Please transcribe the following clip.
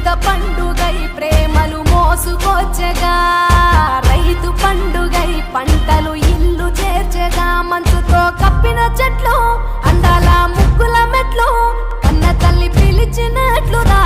పెద్ద పండుగై ప్రేమలు మోసుకొచ్చగా రైతు పండుగై పంటలు ఇల్లు చేర్చగా మంచుతో కప్పిన చెట్లు అందాల ముగ్గుల మెట్లు కన్న తల్లి పిలిచినట్లు రా